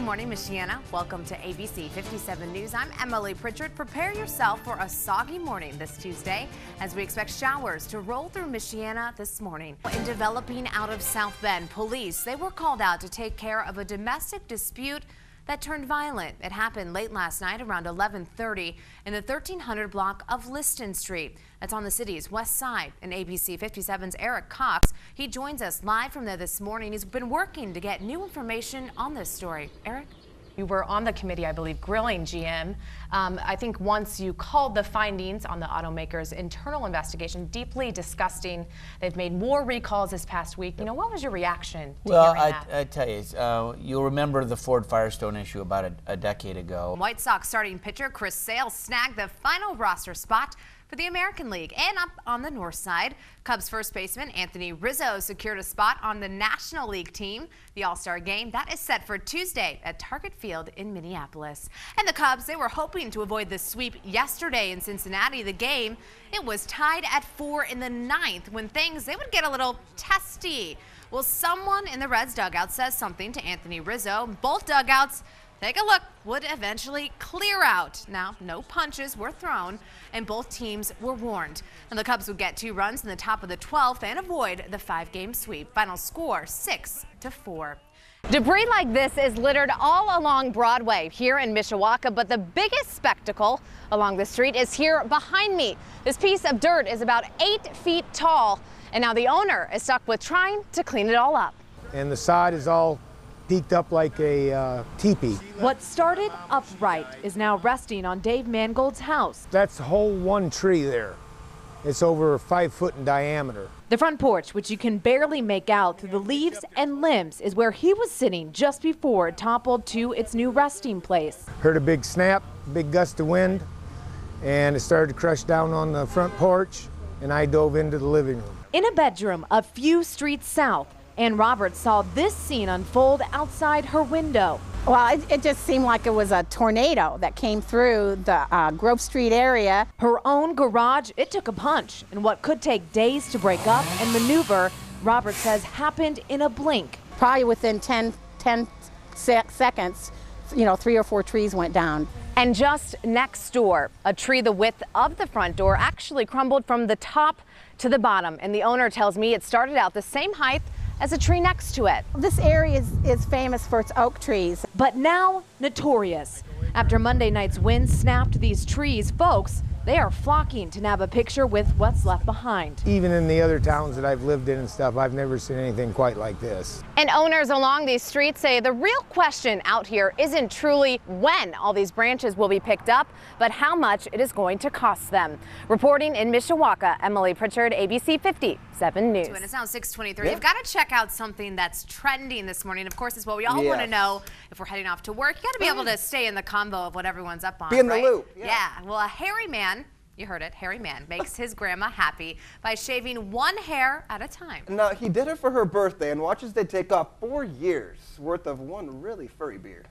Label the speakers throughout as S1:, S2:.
S1: morning, Michiana. Welcome to ABC 57 News. I'm Emily Pritchard. Prepare yourself for a soggy morning this Tuesday as we expect showers to roll through Michiana this morning. In developing out of South Bend, police, they were called out to take care of a domestic dispute that turned violent. It happened late last night around 11:30 in the 1300 block of Liston Street. That's on the city's west side. And ABC 57's Eric Cox, he joins us live from there this morning. He's been working to get new information on this story. Eric?
S2: You were on the committee, I believe, grilling GM. I think once you called the findings on the automaker's internal investigation deeply disgusting. They've made more recalls this past week. You know, what was your reaction to hearing that?
S3: I tell you, you'll remember the Ford Firestone issue about a decade ago.
S1: White Sox starting pitcher Chris Sale snagged the final roster spot for the American League. And up on the north side, Cubs first baseman Anthony Rizzo secured a spot on the National League team. The All-Star game, that is set for Tuesday at Target Field in Minneapolis. And the Cubs, they were hoping to avoid the sweep yesterday in Cincinnati. The game, it was tied at 4 in the ninth when things, they would get a little testy. Well, someone in the Reds dugout says something to Anthony Rizzo. Both dugouts, take a look, would eventually clear out. Now, no punches were thrown, and both teams were warned. And the Cubs would get 2 runs in the top of the 12th and avoid the 5-game sweep. Final score, 6-4.
S2: Debris like this is littered all along Broadway here in Mishawaka, but the biggest spectacle along the street is here behind me. This piece of dirt is about 8 feet tall, and now the owner is stuck with trying to clean it all up.
S4: And the sod is all peaked up like a teepee.
S5: What started upright is now resting on Dave Mangold's house.
S4: That's the whole one tree there. It's over 5 foot in diameter.
S5: The front porch, which you can barely make out through the leaves and limbs, is where he was sitting just before it toppled to its new resting place.
S4: Heard a big snap, big gust of wind, and it started to crush down on the front porch, and I dove into the living room.
S5: In a bedroom a few streets south, Ann Roberts saw this scene unfold outside her window.
S6: Well, it just seemed like it was a tornado that came through the Grove Street area.
S5: Her own garage, it took a punch, and what could take days to break up and maneuver, Roberts says happened in a blink.
S6: Probably within 10 seconds, 3 or 4 trees went down.
S2: And just next door, a tree the width of the front door actually crumbled from the top to the bottom. And the owner tells me it started out the same height as a tree next to it.
S6: This area is famous for its oak trees.
S5: But now notorious. After Monday night's wind snapped these trees, folks, they are flocking to nab a picture with what's left behind.
S4: Even in the other towns that I've lived in and stuff, I've never seen anything quite like this.
S2: And owners along these streets say the real question out here isn't truly when all these branches will be picked up, but how much it is going to cost them. Reporting in Mishawaka, Emily Pritchard, ABC 57 News.
S1: And it's now 6:23. You've got to check out something that's trending this morning. Of course, it's what we all want to know if we're heading off to work. You got to be able to stay in the convo of what everyone's up on.
S7: Be in the
S1: right?
S7: loop.
S1: Yeah. Well, a hairy man, you heard it, hairy man, makes his grandma happy by shaving 1 hair at a time.
S7: Now, he did it for her birthday, and watch as they take off 4 years worth of one really furry beard.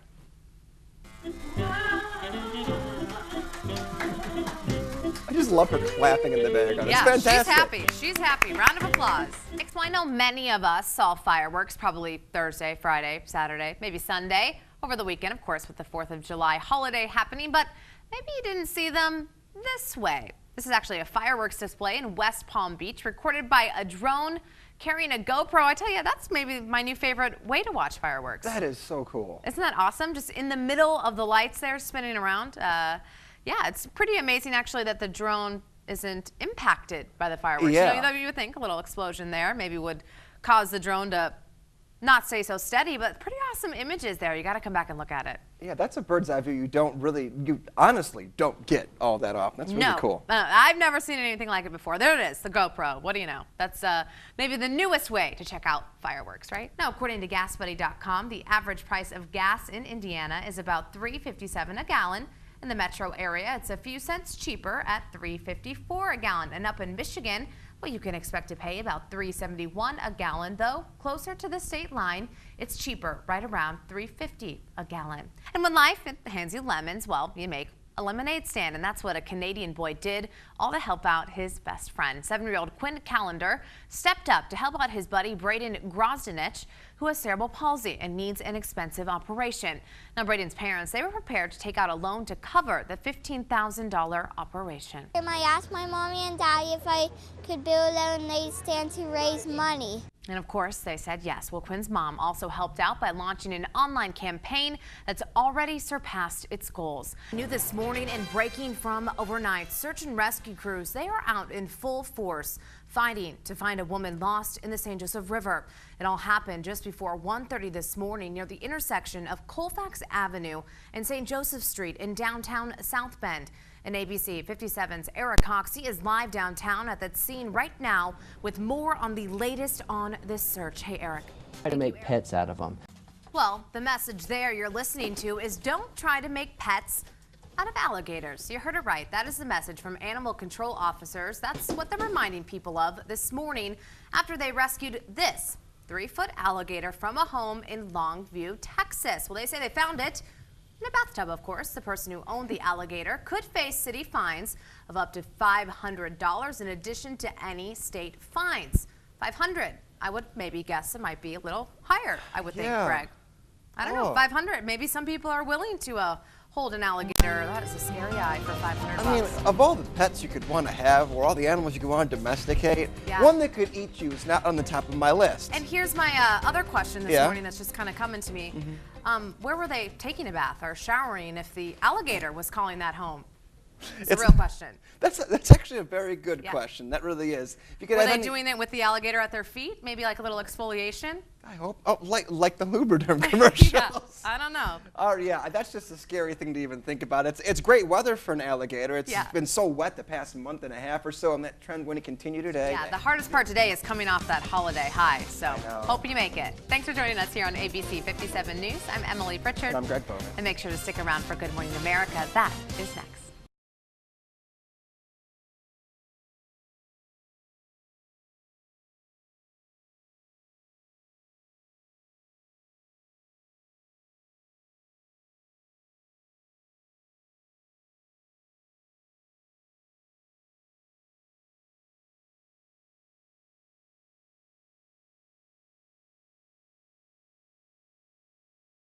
S7: I just love her clapping in the background.
S1: Yeah,
S7: it's fantastic.
S1: she's happy. She's happy. Round of applause. Well, I know many of us saw fireworks probably Thursday, Friday, Saturday, maybe Sunday, over the weekend, of course, with the 4th of July holiday happening, but maybe you didn't see them this way. This is actually a fireworks display in West Palm Beach recorded by a drone carrying a GoPro. I tell you, that's maybe my new favorite way to watch fireworks.
S7: That is so cool.
S1: Isn't that awesome? Just in the middle of the lights there spinning around. Yeah, it's pretty amazing actually that the drone isn't impacted by the fireworks.
S7: Yeah.
S1: You know, you would think a little explosion there maybe would cause the drone to not stay so steady, but pretty awesome images there. You got to come back and look at it.
S7: Yeah, that's a bird's eye view you honestly don't get all that often. That's really cool.
S1: I've never seen anything like it before. There it is, the GoPro. What do you know? That's maybe the newest way to check out fireworks, right? Now, according to GasBuddy.com, the average price of gas in Indiana is about $3.57 a gallon. In the metro area, it's a few cents cheaper at $3.54 a gallon. And up in Michigan, well, you can expect to pay about $3.71 a gallon, though closer to the state line, it's cheaper, right around $3.50 a gallon. And when life hands you lemons, well, you make a lemonade stand, and that's what a Canadian boy did, all to help out his best friend. 7-year-old Quinn Callender stepped up to help out his buddy Braden Grosdenich, who has cerebral palsy and needs an expensive operation. Now, Braden's parents, they were prepared to take out a loan to cover the $15,000 operation.
S8: I asked my mommy and daddy if I could build a lemonade stand to raise money.
S1: And of course, they said yes. Well, Quinn's mom also helped out by launching an online campaign that's already surpassed its goals. New this morning and breaking from overnight, search and rescue crews, they are out in full force fighting to find a woman lost in the St. Joseph River. It all happened just before 1:30 this morning near the intersection of Colfax Avenue and St. Joseph Street in downtown South Bend. And ABC 57's Eric Cox, he is live downtown at that scene right now with more on the latest on this search. Hey, Eric.
S9: Try to make pets out of them.
S1: Well, the message there you're listening to is don't try to make pets out of alligators. You heard it right. That is the message from animal control officers. That's what they're reminding people of this morning after they rescued this 3-foot alligator from a home in Longview, Texas. Well, they say they found it in a bathtub, of course. The person who owned the alligator could face city fines of up to $500 in addition to any state fines. $500. I would maybe guess it might be a little higher, I would think, Greg. I don't know, $500. Maybe some people are willing to hold an alligator. That is a scary eye for $500.
S7: I mean, of all the pets you could want to have, or all the animals you could want to domesticate, one that could eat you is not on the top of my list.
S1: And here's my other question this morning that's just kind of coming to me. Where were they taking a bath or showering if the alligator was calling that home? It's a real question.
S7: That's actually a very good question. That really is.
S1: Were they doing it with the alligator at their feet? Maybe like a little exfoliation?
S7: I hope. Oh, like the Lubriderm commercials.
S1: Yeah, I don't know.
S7: Oh yeah, that's just a scary thing to even think about. It's great weather for an alligator. It's been so wet the past month and a half or so, and that trend going to continue today.
S1: Yeah, the hardest part today is coming off that holiday high. So hope you make it. Thanks for joining us here on ABC 57 News. I'm Emily Pritchard.
S7: And I'm Greg Bowman.
S1: And make sure to stick around for Good Morning America. That is next.